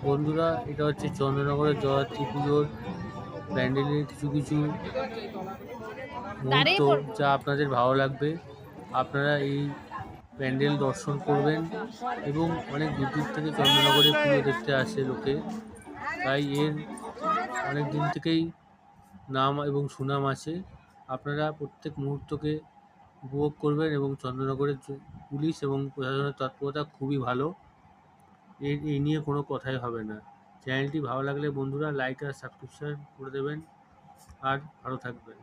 বন্ধুরা, এটা হচ্ছে চন্দ্রনগরের জয়ত্রী পুজোর প্যান্ডেলের কিছু কিছু মুহূর্ত, যা আপনাদের ভালো লাগবে। আপনারা এই প্যান্ডেল দর্শন করবেন এবং অনেক দূর দূর থেকে চন্দ্রনগরে পুজো দেখতে আসে লোকে। তাই এর অনেক দিন থেকেই নাম এবং সুনাম আছে। আপনারা প্রত্যেক মুহূর্তকে উপভোগ করবেন এবং চন্দ্রনগরের পুলিশ এবং প্রশাসনের তৎপরতা খুবই ভালো। এই নিয়ে কোনো কথাই হবে না। চ্যানেলটি ভালো লাগলে বন্ধুরা লাইক আর সাবস্ক্রিপশন করে দেবেন আর ভালো থাকবেন।